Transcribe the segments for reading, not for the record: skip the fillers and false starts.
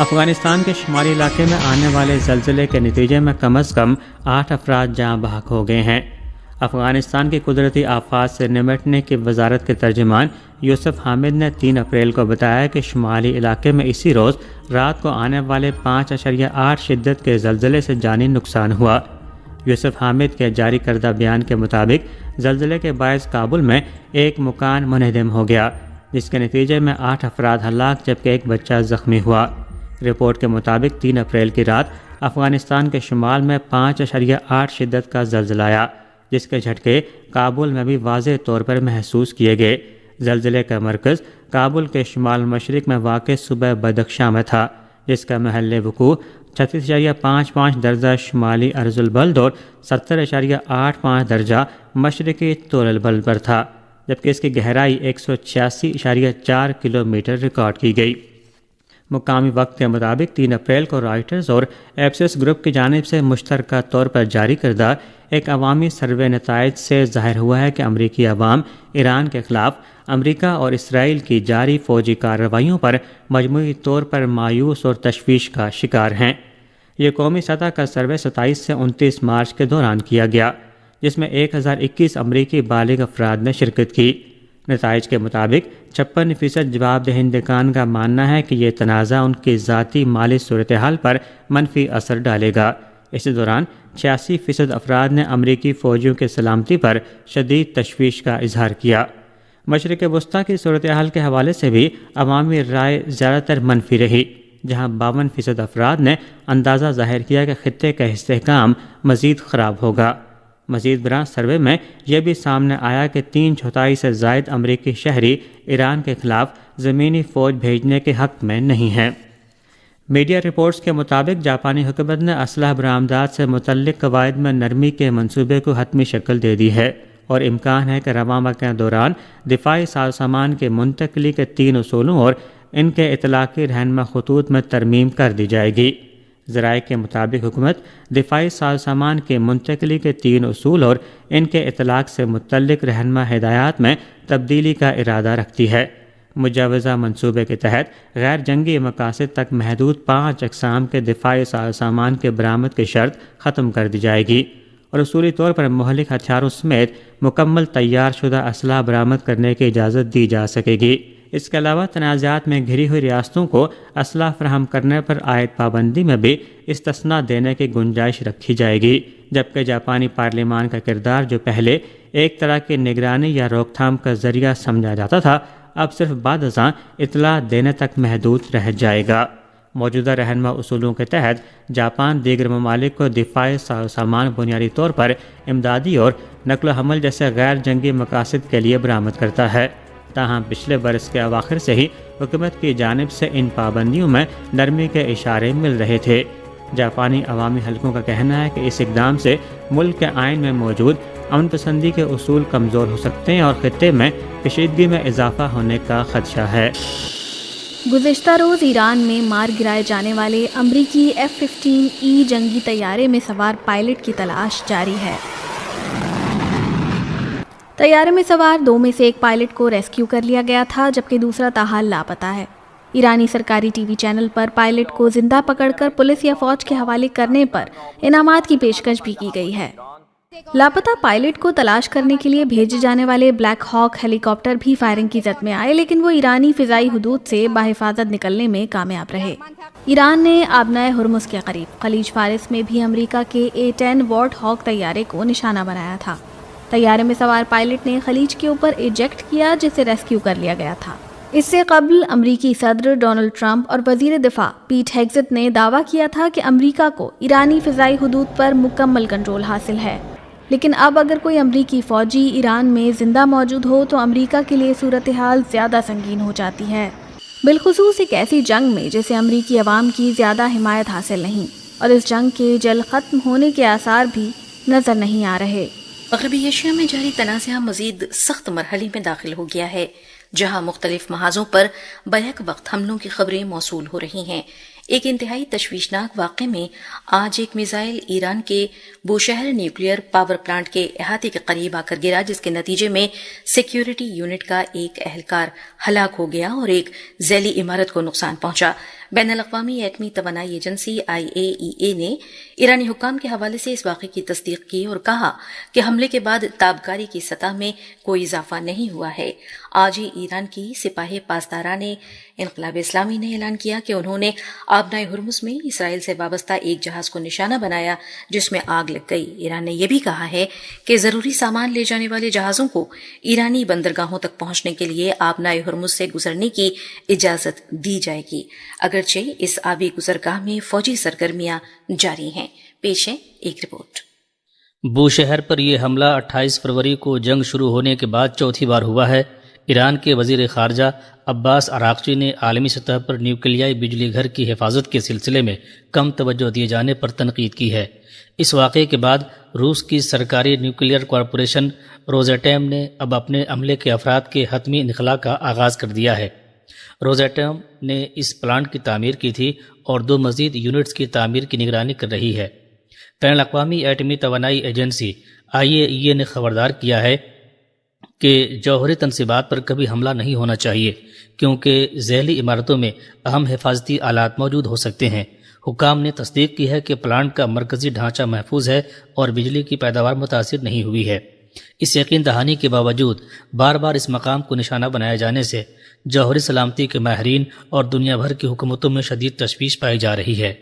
افغانستان کے شمالی علاقے میں آنے والے زلزلے کے نتیجے میں کم از کم 8 افراد جاں بحق ہو گئے ہیں۔ افغانستان کی قدرتی آفات سے نمٹنے کی وزارت کے ترجمان یوسف حامد نے 3 اپریل کو بتایا کہ شمالی علاقے میں اسی روز رات کو آنے والے 5.8 شدت کے زلزلے سے جانی نقصان ہوا۔ یوسف حامد کے جاری کردہ بیان کے مطابق زلزلے کے باعث کابل میں ایک مکان منہدم ہو گیا، جس کے نتیجے میں 8 افراد ہلاک جبکہ ایک بچہ زخمی ہوا۔ رپورٹ کے مطابق 3 اپریل کی رات افغانستان کے شمال میں 5.8 شدت کا زلزلہ آیا، جس کے جھٹکے کابل میں بھی واضح طور پر محسوس کیے گئے۔ زلزلے کا مرکز کابل کے شمال مشرق میں واقع صوبہ بدخشاں میں تھا، جس کا محل وقوع 36.55 درجہ شمالی عرض البلد اور 70.85 درجہ مشرقی طول البلد پر تھا، جبکہ اس کی گہرائی 186.4 کلومیٹر ریکارڈ کی گئی۔ مقامی وقت کے مطابق 3 اپریل کو رائٹرز اور ایپسس گروپ کی جانب سے مشترکہ طور پر جاری کردہ ایک عوامی سروے نتائج سے ظاہر ہوا ہے کہ امریکی عوام ایران کے خلاف امریکہ اور اسرائیل کی جاری فوجی کارروائیوں پر مجموعی طور پر مایوس اور تشویش کا شکار ہیں۔ یہ قومی سطح کا سروے 27 سے 29 مارچ کے دوران کیا گیا، جس میں 1021 امریکی بالغ افراد نے شرکت کی۔ نتائج کے مطابق 56% جواب دہندگان کا ماننا ہے کہ یہ تنازع ان کی ذاتی مالی صورتحال پر منفی اثر ڈالے گا۔ اسی دوران 86% افراد نے امریکی فوجیوں کی سلامتی پر شدید تشویش کا اظہار کیا۔ مشرق وسطیٰ کی صورتحال کے حوالے سے بھی عوامی رائے زیادہ تر منفی رہی، جہاں 52% افراد نے اندازہ ظاہر کیا کہ خطے کا استحکام مزید خراب ہوگا۔ مزید برآں سروے میں یہ بھی سامنے آیا کہ 3/4 سے زائد امریکی شہری ایران کے خلاف زمینی فوج بھیجنے کے حق میں نہیں ہیں۔ میڈیا رپورٹس کے مطابق جاپانی حکومت نے اسلحہ برآمدات سے متعلق قواعد میں نرمی کے منصوبے کو حتمی شکل دے دی ہے، اور امکان ہے کہ رواں ماہ کے دوران دفاعی ساز سامان کی منتقلی کے 3 اصولوں اور ان کے اطلاقی رہنما خطوط میں ترمیم کر دی جائے گی۔ ذرائع کے مطابق حکومت دفاعی ساز سامان کی منتقلی کے 3 اصول اور ان کے اطلاق سے متعلق رہنما ہدایات میں تبدیلی کا ارادہ رکھتی ہے۔ مجوزہ منصوبے کے تحت غیر جنگی مقاصد تک محدود 5 اقسام کے دفاعی ساز سامان کے برآمد کی شرط ختم کر دی جائے گی، اور اصولی طور پر مہلک ہتھیاروں سمیت مکمل تیار شدہ اسلحہ برآمد کرنے کی اجازت دی جا سکے گی۔ اس کے علاوہ تنازعات میں گھری ہوئی ریاستوں کو اسلحہ فراہم کرنے پر عائد پابندی میں بھی استثناء دینے کی گنجائش رکھی جائے گی، جبکہ جاپانی پارلیمان کا کردار جو پہلے ایک طرح کی نگرانی یا روک تھام کا ذریعہ سمجھا جاتا تھا، اب صرف بعد ازاں اطلاع دینے تک محدود رہ جائے گا۔ موجودہ رہنما اصولوں کے تحت جاپان دیگر ممالک کو دفاعی سامان بنیادی طور پر امدادی اور نقل و حمل جیسے غیر جنگی مقاصد کے لیے برآمد کرتا ہے، تاہم پچھلے برس کے اواخر سے ہی حکومت کی جانب سے ان پابندیوں میں نرمی کے اشارے مل رہے تھے۔ جاپانی عوامی حلقوں کا کہنا ہے کہ اس اقدام سے ملک کے آئین میں موجود امن پسندی کے اصول کمزور ہو سکتے ہیں اور خطے میں کشیدگی میں اضافہ ہونے کا خدشہ ہے۔ گزشتہ روز ایران میں مار گرائے جانے والے امریکی F-15E جنگی طیارے میں سوار پائلٹ کی تلاش جاری ہے۔ طیارے میں سوار 2 میں سے ایک پائلٹ کو ریسکیو کر لیا گیا تھا، جبکہ دوسرا تاحال لاپتہ ہے۔ ایرانی سرکاری ٹی وی چینل پر پائلٹ کو زندہ پکڑ کر پولیس یا فوج کے حوالے کرنے پر انعامات کی پیشکش بھی کی گئی ہے۔ لاپتہ پائلٹ کو تلاش کرنے کے لیے بھیجے جانے والے بلیک ہاک ہیلی کاپٹر بھی فائرنگ کی زد میں آئے، لیکن وہ ایرانی فضائی حدود سے بحفاظت نکلنے میں کامیاب رہے۔ ایران نے آبنائے ہرمز کے قریب خلیج فارس میں بھی امریکہ کے A-10 وارٹ ہاک طیارے کو نشانہ بنایا تھا۔ طیارے میں سوار پائلٹ نے خلیج کے اوپر ایجیکٹ کیا، جسے ریسکیو کر لیا گیا تھا۔ اس سے قبل امریکی صدر ڈونلڈ ٹرمپ اور وزیر دفاع پیٹ ہیگزت نے دعویٰ کیا تھا کہ امریکہ کو ایرانی فضائی حدود پر مکمل کنٹرول حاصل ہے، لیکن اب اگر کوئی امریکی فوجی ایران میں زندہ موجود ہو تو امریکہ کے لیے صورتحال زیادہ سنگین ہو جاتی ہے، بالخصوص ایک ایسی جنگ میں جسے امریکی عوام کی زیادہ حمایت حاصل نہیں، اور اس جنگ کے جلد ختم ہونے کے آثار بھی نظر نہیں آ رہے۔ مغربی ایشیا میں جاری تنازع مزید سخت مرحلے میں داخل ہو گیا ہے، جہاں مختلف محاذوں پر بیک وقت حملوں کی خبریں موصول ہو رہی ہیں۔ ایک انتہائی تشویشناک واقعے میں آج ایک میزائل ایران کے بوشہر نیوکلیئر پاور پلانٹ کے احاطے کے قریب آ کر گرا، جس کے نتیجے میں سیکیورٹی یونٹ کا ایک اہلکار ہلاک ہو گیا اور ایک ذیلی عمارت کو نقصان پہنچا۔ بین الاقوامی ایٹمی توانائی ایجنسی IAEA نے ایرانی حکام کے حوالے سے اس واقعے کی تصدیق کی اور کہا کہ حملے کے بعد تابکاری کی سطح میں کوئی اضافہ نہیں ہوا ہے۔ آج ہی ایران کی سپاہ پاسداران انقلاب اسلامی نے اعلان کیا کہ انہوں نے آبنائے ہرمز میں اسرائیل سے وابستہ ایک جہاز کو نشانہ بنایا جس میں آگ لگ گئی۔ ایران نے یہ بھی کہا ہے کہ ضروری سامان لے جانے والے جہازوں کو ایرانی بندرگاہوں تک پہنچنے کے لیے آبنائے ہرمز سے گزرنے کی اجازت دی جائے گی، اگرچہ اس آبی گزرگاہ میں فوجی سرگرمیاں جاری ہیں۔ پیش ہے ایک رپورٹ۔ بوشہر پر یہ حملہ 28 فروری کو جنگ شروع ہونے کے بعد چوتھی بار ہوا ہے۔ ایران کے وزیر خارجہ عباس عراقچی نے عالمی سطح پر نیوکلیائی بجلی گھر کی حفاظت کے سلسلے میں کم توجہ دیے جانے پر تنقید کی ہے۔ اس واقعے کے بعد روس کی سرکاری نیوکلیئر کارپوریشن روزیٹیم نے اب اپنے عملے کے افراد کے حتمی انخلاء کا آغاز کر دیا ہے۔ روزیٹیم نے اس پلانٹ کی تعمیر کی تھی اور 2 مزید یونٹس کی تعمیر کی نگرانی کر رہی ہے۔ بین الاقوامی ایٹمی توانائی ایجنسی IAEA نے خبردار کیا ہے کہ جوہری تنصیبات پر کبھی حملہ نہیں ہونا چاہیے کیونکہ ذیلی عمارتوں میں اہم حفاظتی آلات موجود ہو سکتے ہیں۔ حکام نے تصدیق کی ہے کہ پلانٹ کا مرکزی ڈھانچہ محفوظ ہے اور بجلی کی پیداوار متاثر نہیں ہوئی ہے۔ اس یقین دہانی کے باوجود بار بار اس مقام کو نشانہ بنایا جانے سے جوہری سلامتی کے ماہرین اور دنیا بھر کی حکومتوں میں شدید تشویش پائی جا رہی ہے۔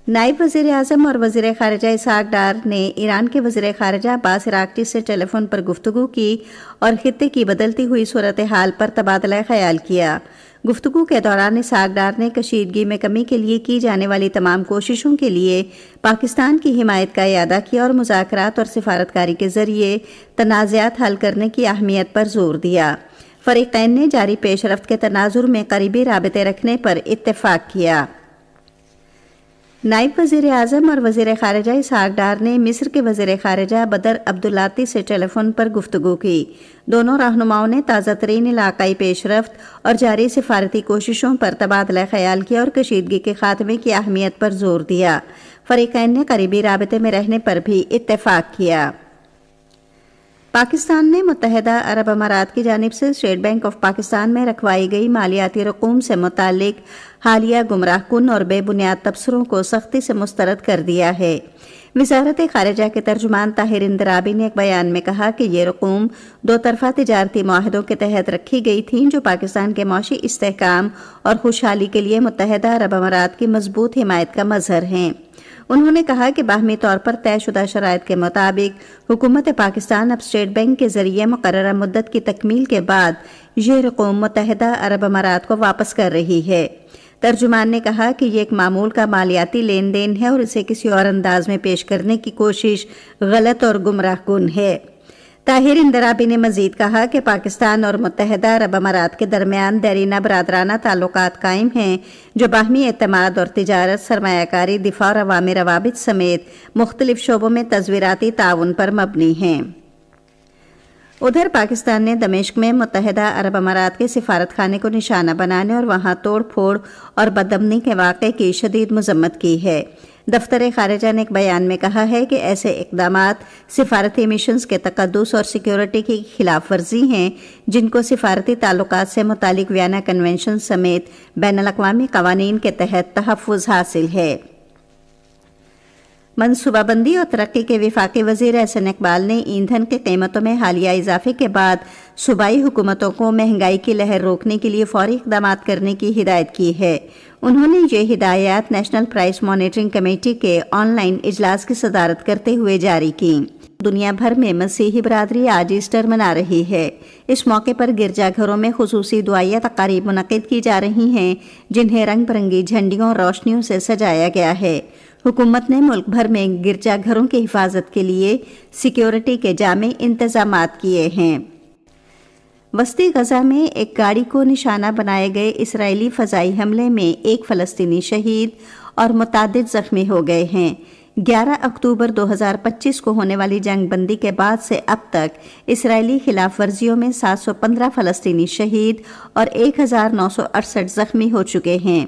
نائب وزیر اعظم اور وزیر خارجہ اسحاق ڈار نے ایران کے وزیر خارجہ عباس عراقچی سے ٹیلی فون پر گفتگو کی اور خطے کی بدلتی ہوئی صورتحال پر تبادلہ خیال کیا۔ گفتگو کے دوران اسحاق ڈار نے کشیدگی میں کمی کے لیے کی جانے والی تمام کوششوں کے لیے پاکستان کی حمایت کا اعادہ کیا اور مذاکرات اور سفارتکاری کے ذریعے تنازعات حل کرنے کی اہمیت پر زور دیا۔ فریقین نے جاری پیش رفت کے تناظر میں قریبی رابطے رکھنے پر اتفاق کیا۔ نائب وزیر اعظم اور وزیر خارجہ اسحاق ڈار نے مصر کے وزیر خارجہ بدر عبدالعاطی سے ٹیلی فون پر گفتگو کی۔ دونوں رہنماؤں نے تازہ ترین علاقائی پیش رفت اور جاری سفارتی کوششوں پر تبادلہ خیال کیا اور کشیدگی کے خاتمے کی اہمیت پر زور دیا۔ فریقین نے قریبی رابطے میں رہنے پر بھی اتفاق کیا۔ پاکستان نے متحدہ عرب امارات کی جانب سے اسٹیٹ بینک آف پاکستان میں رکھوائی گئی مالیاتی رقوم سے متعلق حالیہ گمراہ کن اور بے بنیاد تبصروں کو سختی سے مسترد کر دیا ہے۔ وزارت خارجہ کے ترجمان طاہر اندرابی نے ایک بیان میں کہا کہ یہ رقوم 2 طرفہ تجارتی معاہدوں کے تحت رکھی گئی تھیں جو پاکستان کے معاشی استحکام اور خوشحالی کے لیے متحدہ عرب امارات کی مضبوط حمایت کا مظہر ہیں۔ انہوں نے کہا کہ باہمی طور پر طے شدہ شرائط کے مطابق حکومت پاکستان اب اسٹیٹ بینک کے ذریعے مقررہ مدت کی تکمیل کے بعد یہ رقوم متحدہ عرب امارات کو واپس کر رہی ہے۔ ترجمان نے کہا کہ یہ ایک معمول کا مالیاتی لین دین ہے اور اسے کسی اور انداز میں پیش کرنے کی کوشش غلط اور گمراہ کن ہے۔ طاہر اندرابی نے مزید کہا کہ پاکستان اور متحدہ عرب امارات کے درمیان دیرینہ برادرانہ تعلقات قائم ہیں جو باہمی اعتماد اور تجارت، سرمایہ کاری، دفاع اور عوامی روابط سمیت مختلف شعبوں میں تصویراتی تعاون پر مبنی ہیں۔ ادھر پاکستان نے دمشق میں متحدہ عرب امارات کے سفارت خانے کو نشانہ بنانے اور وہاں توڑ پھوڑ اور بدامنی کے واقعے کی شدید مذمت کی ہے۔ دفتر خارجہ نے ایک بیان میں کہا ہے کہ ایسے اقدامات سفارتی مشنز کے تقدس اور سیکیورٹی کی خلاف ورزی ہیں جن کو سفارتی تعلقات سے متعلق ویانا کنونشن سمیت بین الاقوامی قوانین کے تحت تحفظ حاصل ہے۔ منصوبہ بندی اور ترقی کے وفاقی وزیر احسن اقبال نے ایندھن کی قیمتوں میں حالیہ اضافے کے بعد صوبائی حکومتوں کو مہنگائی کی لہر روکنے کے لیے فوری اقدامات کرنے کی ہدایت کی ہے۔ انہوں نے یہ ہدایات نیشنل پرائس مانیٹرنگ کمیٹی کے آن لائن اجلاس کی صدارت کرتے ہوئے جاری کی۔ دنیا بھر میں مسیحی برادری آج ایسٹر منا رہی ہے۔ اس موقع پر گرجا گھروں میں خصوصی دعائیہ تقاریب منعقد کی جا رہی ہیں جنہیں رنگ برنگی جھنڈیوں اور روشنیوں سے سجایا گیا ہے۔ حکومت نے ملک بھر میں گرجا گھروں کی حفاظت کے لیے سیکیورٹی کے جامع انتظامات کیے ہیں۔ وسطی غزہ میں ایک گاڑی کو نشانہ بنائے گئے اسرائیلی فضائی حملے میں ایک فلسطینی شہید اور متعدد زخمی ہو گئے ہیں۔ 11 اکتوبر 2025 کو ہونے والی جنگ بندی کے بعد سے اب تک اسرائیلی خلاف ورزیوں میں 715 فلسطینی شہید اور 1968 زخمی ہو چکے ہیں۔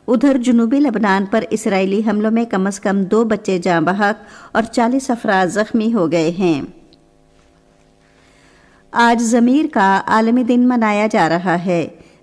ادھر جنوبی لبنان پر اسرائیلی حملوں میں کم از کم 2 بچے جاں بحق اور 40 افراد زخمی ہو گئے ہیں۔ آج ضمیر کا عالمی دن منایا جا رہا ہے۔